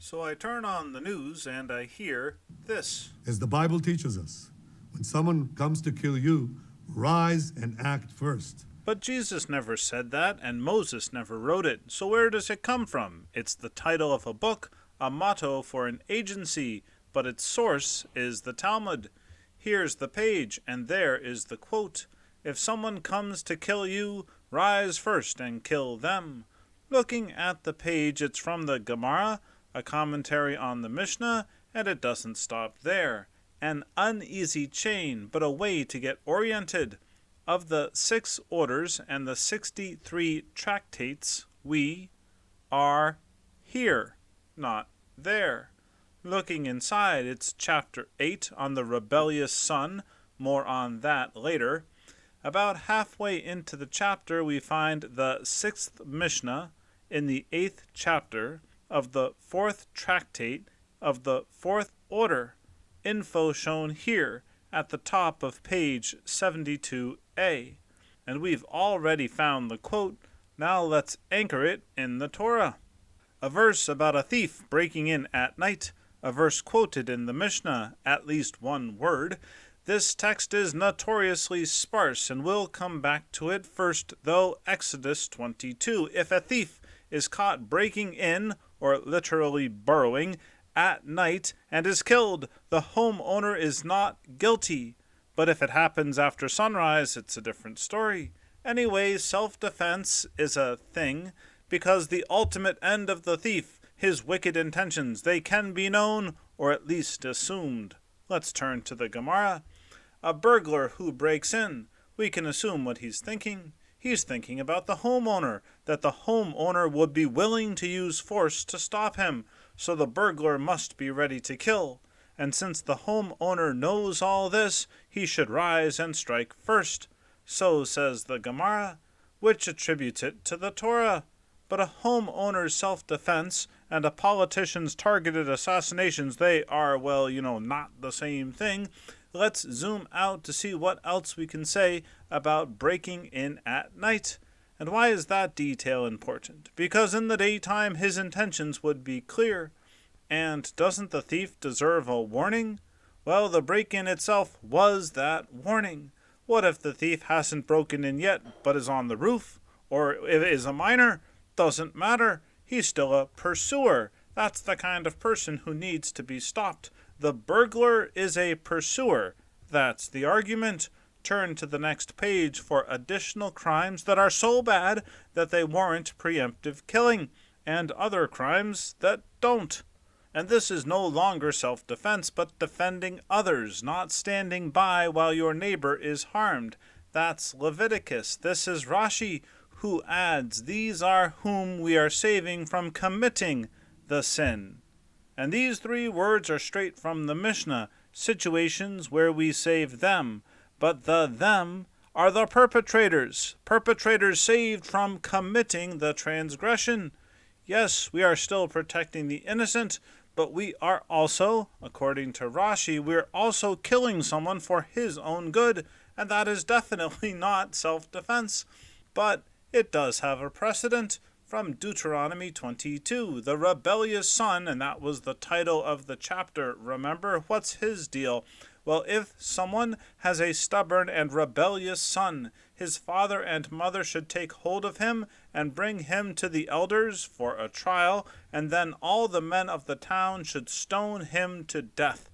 So I turn on the news and I hear this. As the Bible teaches us, when someone comes to kill you, rise and act first. But Jesus never said that, and Moses never wrote it. So where does it come from? It's the title of a book, a motto for an agency, but its source is the Talmud. Here's the page, and there is the quote. If someone comes to kill you, rise first and kill them. Looking at the page, it's from the Gemara, a commentary on the Mishnah, and it doesn't stop there. An uneasy chain, but a way to get oriented. Of the 6 orders and the 63 tractates, we are here, not there. Looking inside, it's chapter 8 on the rebellious son, more on that later. About halfway into the chapter, we find the 6th Mishnah in the 8th chapter of the 4th tractate of the 4th order. Info shown here at the top of page 72a. And we've already found the quote. Now let's anchor it in the Torah. A verse about a thief breaking in at night. A verse quoted in the Mishnah, at least one word. This text is notoriously sparse, and we'll come back to it first, though. Exodus 22. If a thief is caught breaking in, or literally burrowing, at night and is killed, the homeowner is not guilty. But if it happens after sunrise, it's a different story. Anyway, self-defense is a thing, because the ultimate end of the thief, his wicked intentions, they can be known, or at least assumed. Let's turn to the Gemara. A burglar who breaks in, we can assume what he's thinking. He's thinking about the homeowner, that the homeowner would be willing to use force to stop him, so the burglar must be ready to kill. And since the homeowner knows all this, he should rise and strike first. So says the Gemara, which attributes it to the Torah. But a homeowner's self-defense and a politician's targeted assassinations, they are, not the same thing. Let's zoom out to see what else we can say about breaking in at night. And why is that detail important? Because in the daytime his intentions would be clear. And doesn't the thief deserve a warning? Well, the break-in itself was that warning. What if the thief hasn't broken in yet, but is on the roof? Or if it is a minor? Doesn't matter. He's still a pursuer. That's the kind of person who needs to be stopped. The burglar is a pursuer. That's the argument. Turn to the next page for additional crimes that are so bad that they warrant preemptive killing, and other crimes that don't. And this is no longer self-defense, but defending others, not standing by while your neighbor is harmed. That's Leviticus. This is Rashi, who adds, these are whom we are saving from committing the sin. And these 3 words are straight from the Mishnah, situations where we save them. But the them are the perpetrators saved from committing the transgression. Yes, we are still protecting the innocent, but we are also, according to Rashi, we're also killing someone for his own good, and that is definitely not self-defense. But it does have a precedent from Deuteronomy 22, the rebellious son, and that was the title of the chapter. Remember, what's his deal? Well, if someone has a stubborn and rebellious son, his father and mother should take hold of him and bring him to the elders for a trial, and then all the men of the town should stone him to death.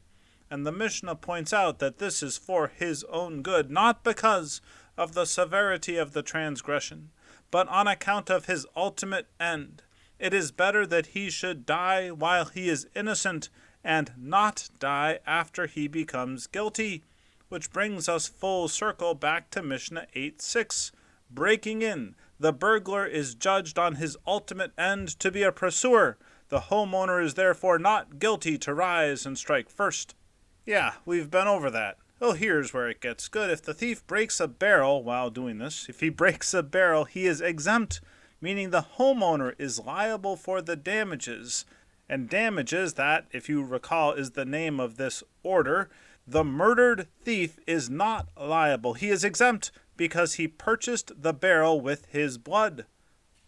And the Mishnah points out that this is for his own good, not because of the severity of the transgression, but on account of his ultimate end. It is better that he should die while he is innocent and not die after he becomes guilty. Which brings us full circle back to Mishnah 8:6. Breaking in. The burglar is judged on his ultimate end to be a pursuer. The homeowner is therefore not guilty to rise and strike first. Yeah, we've been over that. Well, here's where it gets good. If the thief breaks a barrel while doing this, if he breaks a barrel, he is exempt, meaning the homeowner is liable for the damages. And damages, that, if you recall, is the name of this order. The murdered thief is not liable. He is exempt because he purchased the barrel with his blood,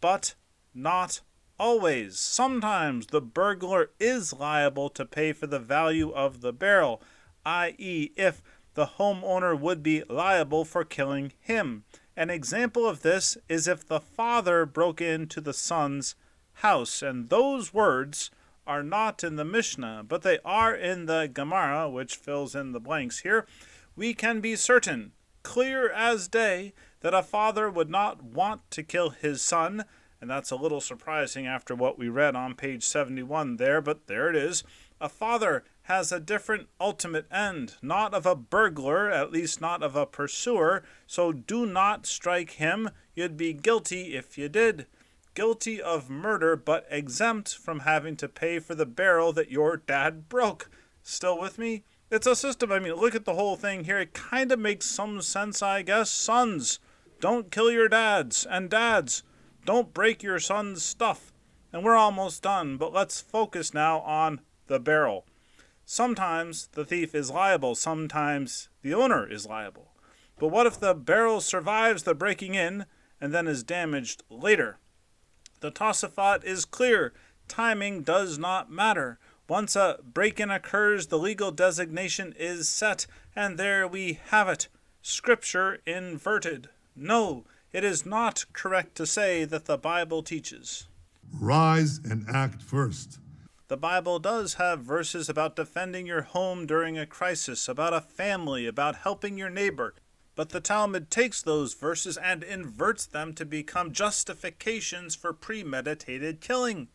but not always. Sometimes the burglar is liable to pay for the value of the barrel, i.e., if the homeowner would be liable for killing him. An example of this is if the father broke into the son's house, and those words are not in the Mishnah, but they are in the Gemara, which fills in the blanks here. We can be certain, clear as day, that a father would not want to kill his son, and that's a little surprising after what we read on page 71 there, but there it is. A father has a different ultimate end, not of a burglar, at least not of a pursuer, so do not strike him. You'd be guilty if you did. Guilty of murder, but exempt from having to pay for the barrel that your dad broke. Still with me? It's a system. I mean, look at the whole thing here. It kind of makes some sense, I guess. Sons, don't kill your dads. And dads, don't break your son's stuff. And we're almost done, but let's focus now on the barrel. Sometimes the thief is liable. Sometimes the owner is liable. But what if the barrel survives the breaking in and then is damaged later? The Tosafot is clear. Timing does not matter. Once a break-in occurs, the legal designation is set, and there we have it. Scripture inverted. No, it is not correct to say that the Bible teaches. Rise and act first. The Bible does have verses about defending your home during a crisis, about a family, about helping your neighbor. But the Talmud takes those verses and inverts them to become justifications for premeditated killing.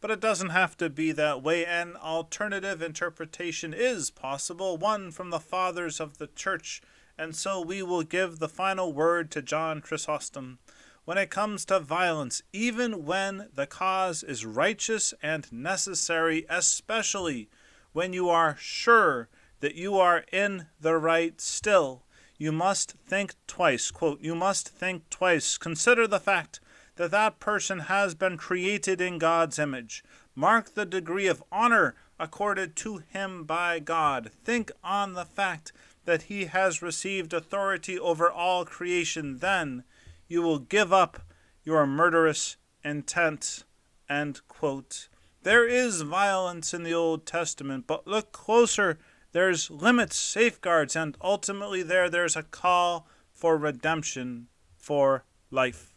But it doesn't have to be that way. An alternative interpretation is possible, one from the fathers of the church, and so we will give the final word to John Chrysostom. When it comes to violence, even when the cause is righteous and necessary, especially when you are sure that you are in the right still, you must think twice. Quote, you must think twice. Consider the fact that that person has been created in God's image. Mark the degree of honor accorded to him by God. Think on the fact that he has received authority over all creation. Then you will give up your murderous intent. End quote. There is violence in the Old Testament, but look closer. There's limits, safeguards, and ultimately there's a call for redemption, for life.